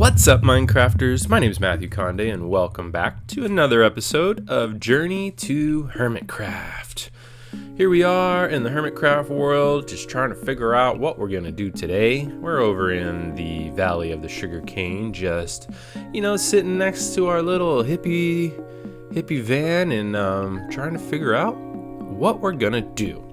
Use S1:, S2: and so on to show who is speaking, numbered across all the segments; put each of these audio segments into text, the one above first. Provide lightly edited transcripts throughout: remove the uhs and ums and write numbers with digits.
S1: What's up, Minecrafters? My name is Matthew Conde, and welcome back to another episode of Journey to Hermitcraft. Here we are in the Hermitcraft world, just trying to figure out what we're gonna do today. We're over in the Valley of the Sugarcane, just, sitting next to our little hippie van and trying to figure out what we're gonna do.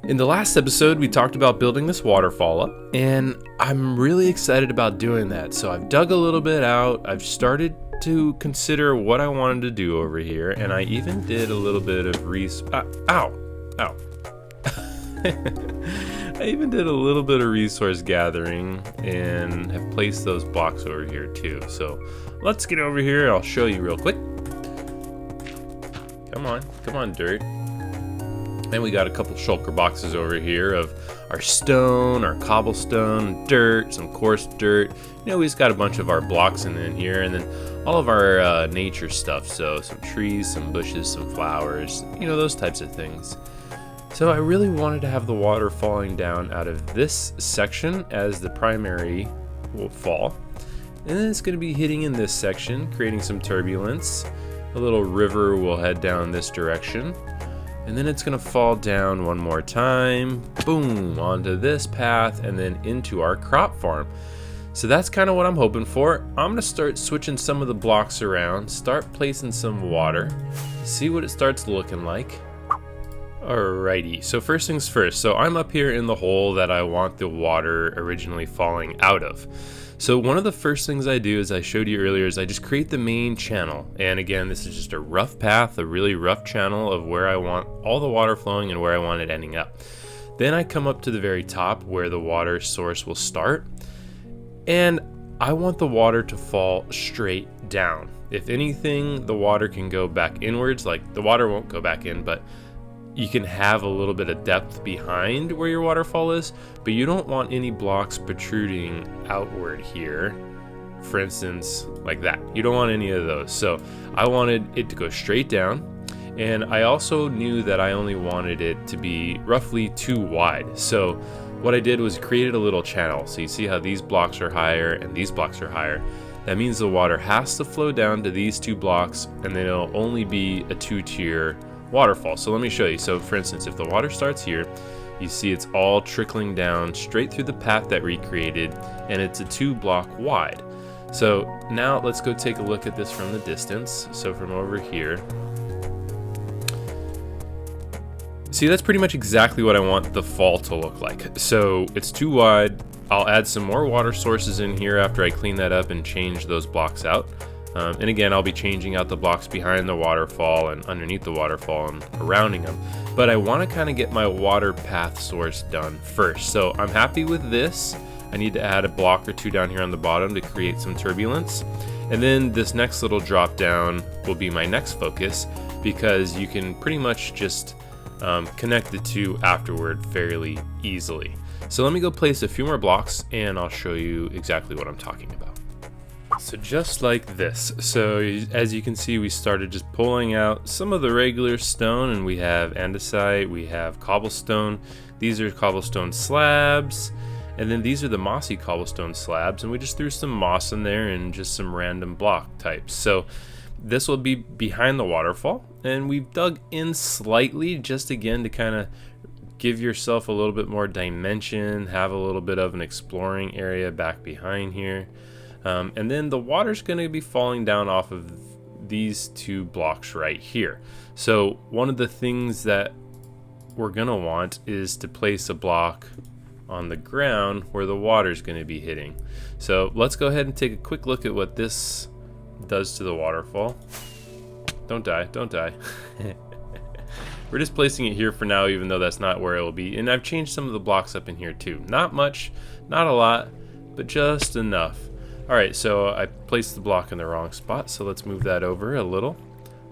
S1: In the last episode, we talked about building this waterfall up, and I'm really excited about doing that. So I've dug a little bit out, I've started to consider what I wanted to do over here, and I even did a little bit of I even did a little bit of resource gathering and have placed those blocks over here too. So let's get over here, I'll show you real quick. Come on, dirt. And we got a couple shulker boxes over here of our stone, our cobblestone, dirt, some coarse dirt. We just got a bunch of our blocks in here, and then all of our nature stuff. So some trees, some bushes, some flowers, those types of things. So I really wanted to have the water falling down out of this section as the primary fall. And then it's going to be hitting in this section, creating some turbulence. A little river will head down this direction. And then it's gonna fall down one more time, boom, onto this path and then into our crop farm. So that's kind of what I'm hoping for. I'm gonna start switching some of the blocks around, start placing some water, see what it starts looking like. Alrighty, so first things first. So I'm up here in the hole that I want the water originally falling out of. So one of the first things I do, as I showed you earlier, is I just create the main channel. And again, this is just a rough path, a really rough channel of where I want all the water flowing and where I want it ending up. Then I come up to the very top where the water source will start. And I want the water to fall straight down. If anything, the water can go back inwards, like the water won't go back in, but you can have a little bit of depth behind where your waterfall is, but you don't want any blocks protruding outward here, for instance, like that. You don't want any of those. So I wanted it to go straight down, and I also knew that I only wanted it to be roughly 2 wide. So what I did was created a little channel. So you see how these blocks are higher and these blocks are higher. That means the water has to flow down to these 2 blocks, and then it'll only be a 2-tier waterfall. So let me show you. So for instance, if the water starts here, you see it's all trickling down straight through the path that we created, and it's a 2-block wide. So now let's go take a look at this from the distance. So from over here, see, that's pretty much exactly what I want the fall to look like. So it's 2 wide. I'll add some more water sources in here after I clean that up and change those blocks out. And again, I'll be changing out the blocks behind the waterfall and underneath the waterfall and surrounding them. But I want to kind of get my water path source done first. So I'm happy with this. I need to add a block or 2 down here on the bottom to create some turbulence. And then this next little drop down will be my next focus, because you can pretty much just connect the 2 afterward fairly easily. So let me go place a few more blocks and I'll show you exactly what I'm talking about. So just like this. So as you can see, we started just pulling out some of the regular stone, and we have andesite, we have cobblestone. These are cobblestone slabs, and then these are the mossy cobblestone slabs, and we just threw some moss in there and just some random block types. So this will be behind the waterfall, and we've dug in slightly just again to kind of give yourself a little bit more dimension, have a little bit of an exploring area back behind here. And then the water's going to be falling down off of these 2 blocks right here. So one of the things that we're going to want is to place a block on the ground where the water's going to be hitting. So let's go ahead and take a quick look at what this does to the waterfall. Don't die. We're just placing it here for now, even though that's not where it will be. And I've changed some of the blocks up in here too. Not much, not a lot, but just enough. Alright, so I placed the block in the wrong spot, so let's move that over a little.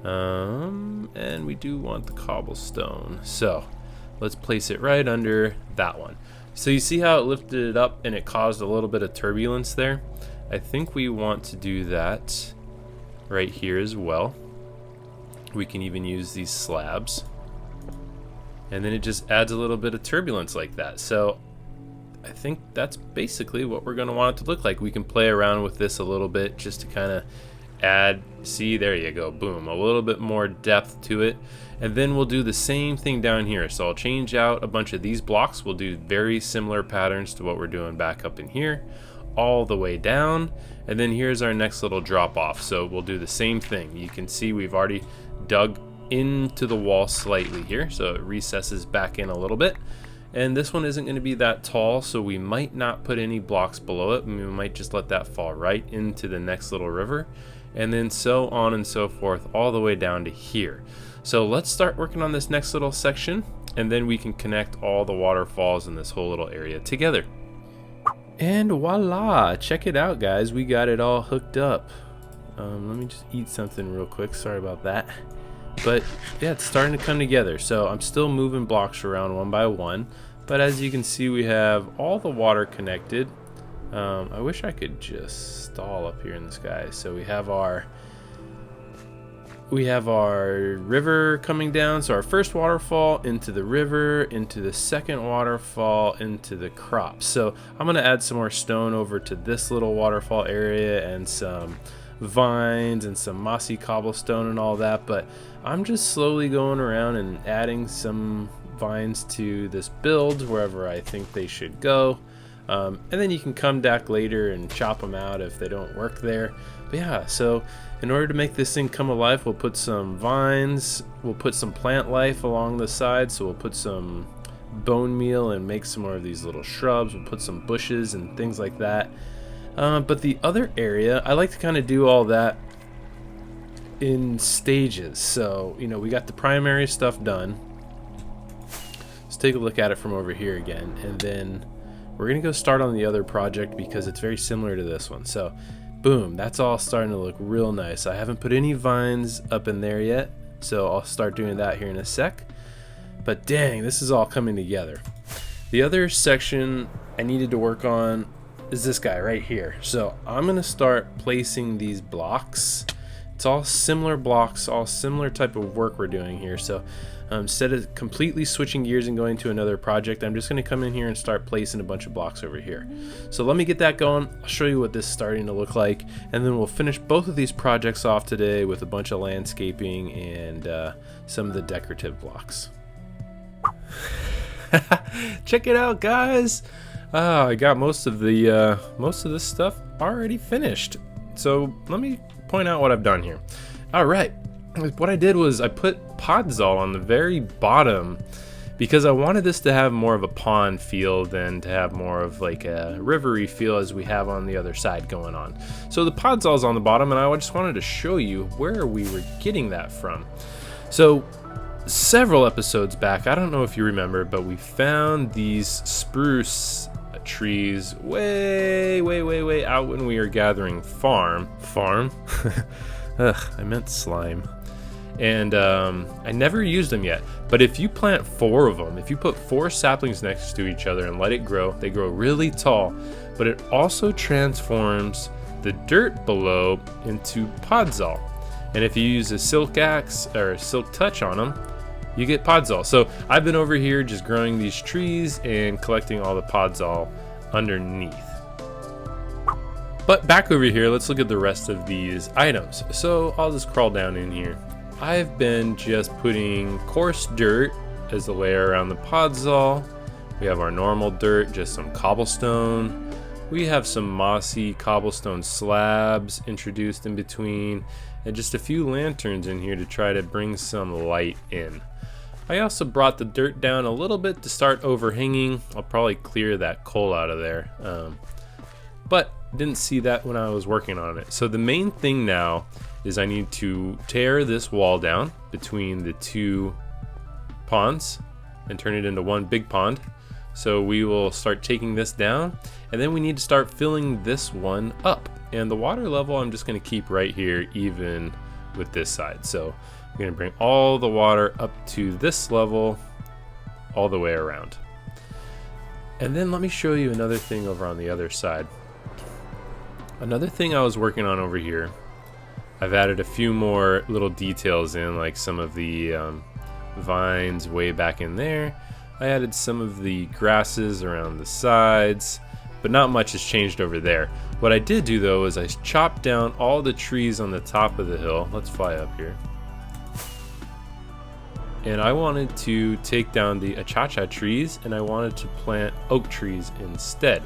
S1: And we do want the cobblestone, so let's place it right under that one. So you see how it lifted it up and it caused a little bit of turbulence there? I think we want to do that right here as well. We can even use these slabs, and then it just adds a little bit of turbulence like that. So I think that's basically what we're going to want it to look like. We can play around with this a little bit just to kind of add, see, there you go, boom, a little bit more depth to it. And then we'll do the same thing down here. So I'll change out a bunch of these blocks. We'll do very similar patterns to what we're doing back up in here, all the way down. And then here's our next little drop off. So we'll do the same thing. You can see we've already dug into the wall slightly here, so it recesses back in a little bit. And this one isn't going to be that tall, so we might not put any blocks below it. We might just let that fall right into the next little river, and then so on and so forth all the way down to here. So let's start working on this next little section, and then we can connect all the waterfalls in this whole little area together. And voila, check it out, guys, we got it all hooked up. Let me just eat something real quick, sorry about that. But yeah, it's starting to come together. So I'm still moving blocks around one by one, but as you can see, we have all the water connected. I wish I could just stall up here in the sky. So we have our river coming down. So our first waterfall into the river, into the second waterfall, into the crops. So I'm gonna add some more stone over to this little waterfall area and some vines and some mossy cobblestone and all that, but I'm just slowly going around and adding some vines to this build wherever I think they should go, and then you can come back later and chop them out if they don't work there. But yeah, so in order to make this thing come alive, we'll put some vines, we'll put some plant life along the side, so we'll put some bone meal and make some more of these little shrubs, we'll put some bushes and things like that. But the other area, I like to kind of do all that in stages. So, you know, we got the primary stuff done. Let's take a look at it from over here again. And then we're going to go start on the other project because it's very similar to this one. So, boom, that's all starting to look real nice. I haven't put any vines up in there yet, so I'll start doing that here in a sec. But dang, this is all coming together. The other section I needed to work on is this guy right here. So I'm gonna start placing these blocks. It's all similar blocks, all similar type of work we're doing here. So instead of completely switching gears and going to another project, I'm just gonna come in here and start placing a bunch of blocks over here. So let me get that going. I'll show you what this is starting to look like, and then we'll finish both of these projects off today with a bunch of landscaping and some of the decorative blocks. Check it out, guys. I got most of this stuff already finished. So let me point out what I've done here. All right, what I did was I put podzol on the very bottom because I wanted this to have more of a pond feel than to have more of like a rivery feel as we have on the other side going on. So the podzol's on the bottom, and I just wanted to show you where we were getting that from. So several episodes back, I don't know if you remember, but we found these spruce trees way out when we were gathering farm. Ugh, I meant slime. And I never used them yet, but if you plant 4 of them, if you put 4 saplings next to each other and let it grow, they grow really tall, but it also transforms the dirt below into podzol. And if you use a silk axe or a silk touch on them, you get podzol. So I've been over here just growing these trees and collecting all the podzol underneath. But back over here, let's look at the rest of these items. So I'll just crawl down in here. I've been just putting coarse dirt as a layer around the podzol. We have our normal dirt, just some cobblestone. We have some mossy cobblestone slabs introduced in between, and just a few lanterns in here to try to bring some light in. I also brought the dirt down a little bit to start overhanging. I'll probably clear that coal out of there, but didn't see that when I was working on it. So the main thing now is I need to tear this wall down between the 2 ponds and turn it into one big pond. So we will start taking this down, and then we need to start filling this one up. And the water level I'm just going to keep right here, even with this side. So I'm going to bring all the water up to this level all the way around. And then let me show you another thing over on the other side. Another thing I was working on over here, I've added a few more little details in, like some of the vines way back in there. I added some of the grasses around the sides, but not much has changed over there. What I did do though is I chopped down all the trees on the top of the hill. Let's fly up here. And I wanted to take down the achacha trees, and I wanted to plant oak trees instead.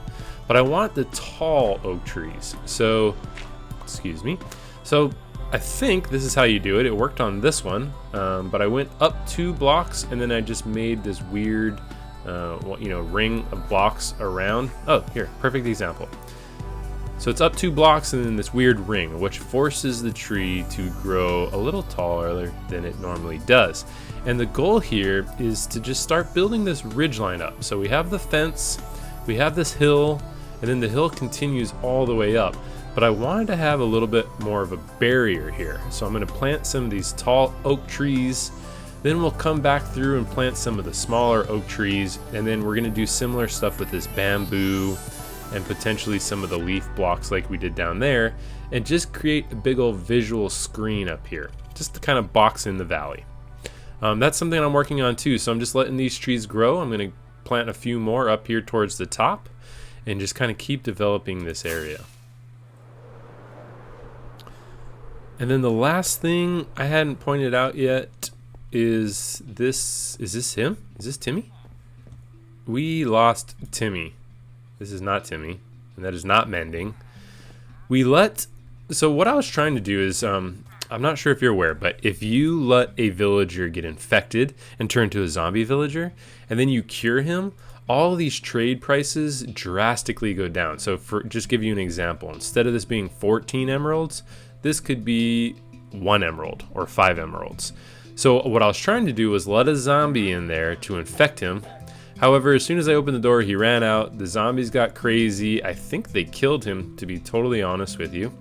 S1: But I want the tall oak trees. So, excuse me. So I think this is how you do it. It worked on this one, but I went up 2 blocks, and then I just made this weird, ring of blocks around. Oh, here, perfect example. So it's up 2 blocks and then this weird ring, which forces the tree to grow a little taller than it normally does. And the goal here is to just start building this ridgeline up. So we have the fence, we have this hill, and then the hill continues all the way up. But I wanted to have a little bit more of a barrier here. So I'm going to plant some of these tall oak trees. Then we'll come back through and plant some of the smaller oak trees. And then we're going to do similar stuff with this bamboo and potentially some of the leaf blocks like we did down there, and just create a big old visual screen up here, just to kind of box in the valley. That's something I'm working on too, so I'm just letting these trees grow. I'm going to plant a few more up here towards the top and just kind of keep developing this area. And then the last thing I hadn't pointed out yet is this. Is this him? Is this Timmy? We lost Timmy. This is not Timmy, and that is not mending. So what I was trying to do is, I'm not sure if you're aware, but if you let a villager get infected and turn to a zombie villager, and then you cure him, all these trade prices drastically go down. So for just give you an example, instead of this being 14 emeralds, this could be 1 emerald or 5 emeralds. So what I was trying to do was let a zombie in there to infect him. However, as soon as I opened the door, he ran out. The zombies got crazy. I think they killed him, to be totally honest with you.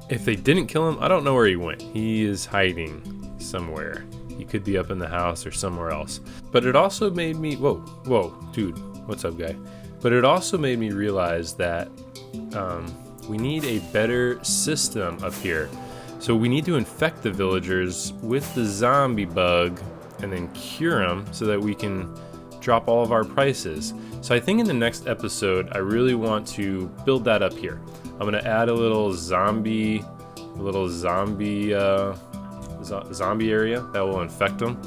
S1: If they didn't kill him, I don't know where he went. He is hiding somewhere. He could be up in the house or somewhere else. But it also made me... Whoa, dude. What's up, guy? But it also made me realize that we need a better system up here. So we need to infect the villagers with the zombie bug and then cure them so that we can drop all of our prices. So I think in the next episode, I really want to build that up here. I'm gonna add a little zombie area that will infect them,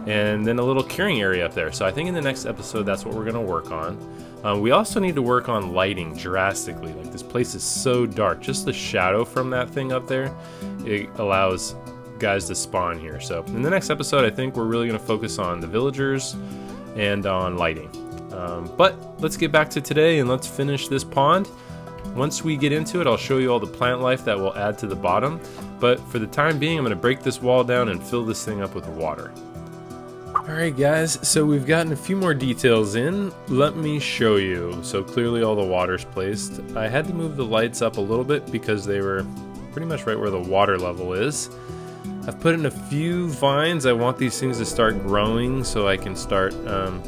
S1: and then a little curing area up there. So I think in the next episode, that's what we're gonna work on. We also need to work on lighting drastically. Like, this place is so dark. Just the shadow from that thing up there, it allows guys to spawn here. So in the next episode, I think we're really going to focus on the villagers and on lighting. But let's get back to today and let's finish this pond. Once we get into it, I'll show you all the plant life that we'll add to the bottom. But for the time being, I'm going to break this wall down and fill this thing up with water. Alright guys, so we've gotten a few more details in. Let me show you. So clearly all the water's placed. I had to move the lights up a little bit because they were pretty much right where the water level is. I've put in a few vines. I want these things to start growing so I can start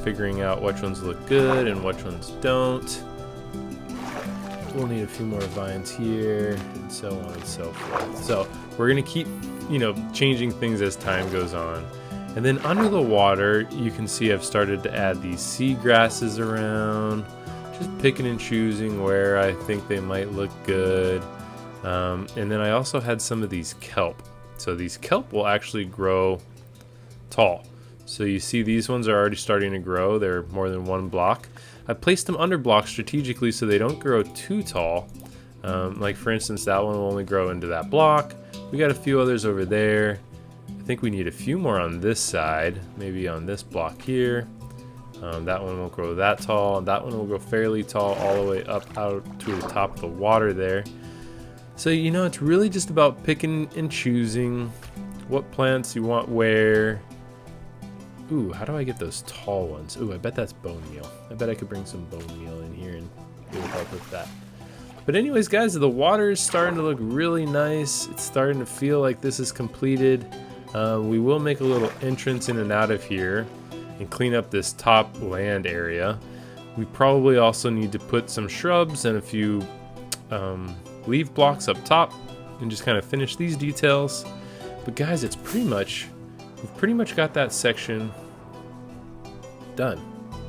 S1: figuring out which ones look good and which ones don't. We'll need a few more vines here, and so on and so forth. So we're gonna keep, changing things as time goes on. And then under the water, you can see I've started to add these sea grasses around, just picking and choosing where I think they might look good. And then I also had some of these kelp. So these kelp will actually grow tall. So you see these ones are already starting to grow. They're more than 1 block. I placed them under blocks strategically so they don't grow too tall. Like for instance, that one will only grow into that block. We got a few others over there. I think we need a few more on this side, maybe on this block here. That one will grow that tall, and that one will grow fairly tall all the way up out to the top of the water there. So, it's really just about picking and choosing what plants you want where. Ooh, how do I get those tall ones? Ooh, I bet that's bone meal. I bet I could bring some bone meal in here and it would help with that. But anyways, guys, the water is starting to look really nice. It's starting to feel like this is completed. We will make a little entrance in and out of here and clean up this top land area. We probably also need to put some shrubs and a few leaf blocks up top and just kind of finish these details. But guys, we've pretty much got that section done.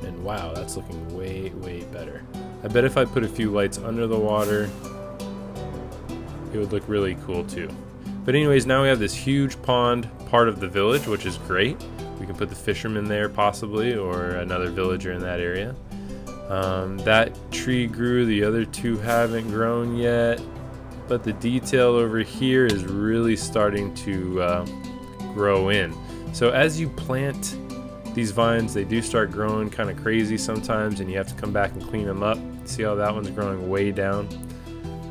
S1: And wow, that's looking way, way better. I bet if I put a few lights under the water, it would look really cool too. But anyways, now we have this huge pond part of the village, which is great. We can put the fishermen there possibly, or another villager in that area. That tree grew, the other two haven't grown yet, but the detail over here is really starting to grow in. So as you plant these vines, they do start growing kind of crazy sometimes, and you have to come back and clean them up. See how that one's growing way down?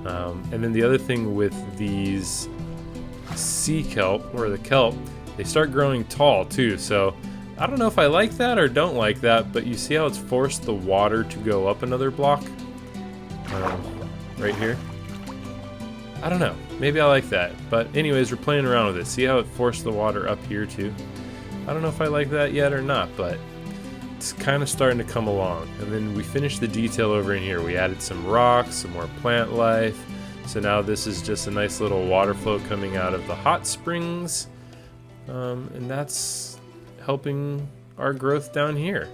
S1: And then the other thing with these sea kelp, or the kelp, they start growing tall too. So I don't know if I like that or don't like that, but you see how it's forced the water to go up another block? Right here. I don't know. Maybe I like that. But anyways, we're playing around with it. See how it forced the water up here too? I don't know if I like that yet or not, but it's kind of starting to come along. And then we finished the detail over in here. We added some rocks, some more plant life. So now this is just a nice little water flow coming out of the hot springs. And that's helping our growth down here.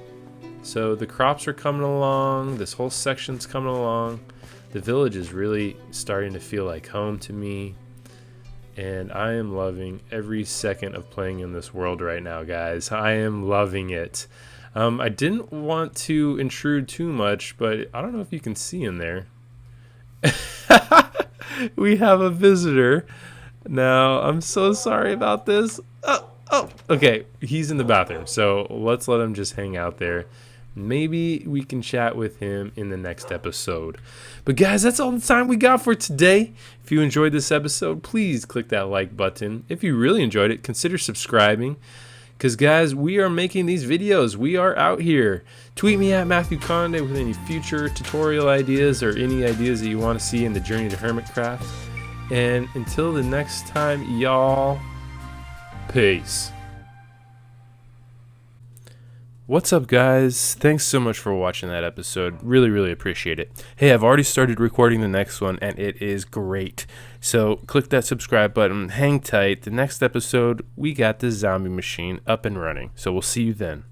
S1: So the crops are coming along. This whole section's coming along. The village is really starting to feel like home to me. And I am loving every second of playing in this world right now, guys. I am loving it. I didn't want to intrude too much, but I don't know if you can see in there. We have a visitor. Now, I'm so sorry about this. Okay, he's in the bathroom, so let's let him just hang out there. Maybe we can chat with him in the next episode. But guys, that's all the time we got for today. If you enjoyed this episode, please click that like button. If you really enjoyed it, consider subscribing. Because guys, we are making these videos. We are out here. Tweet me at Matthew Conde with any future tutorial ideas or any ideas that you want to see in the journey to Hermitcraft. And until the next time, y'all, peace. What's up, guys? Thanks so much for watching that episode. Really, really appreciate it. Hey, I've already started recording the next one, and it is great. So click that subscribe button, hang tight. The next episode, we got the zombie machine up and running. So we'll see you then.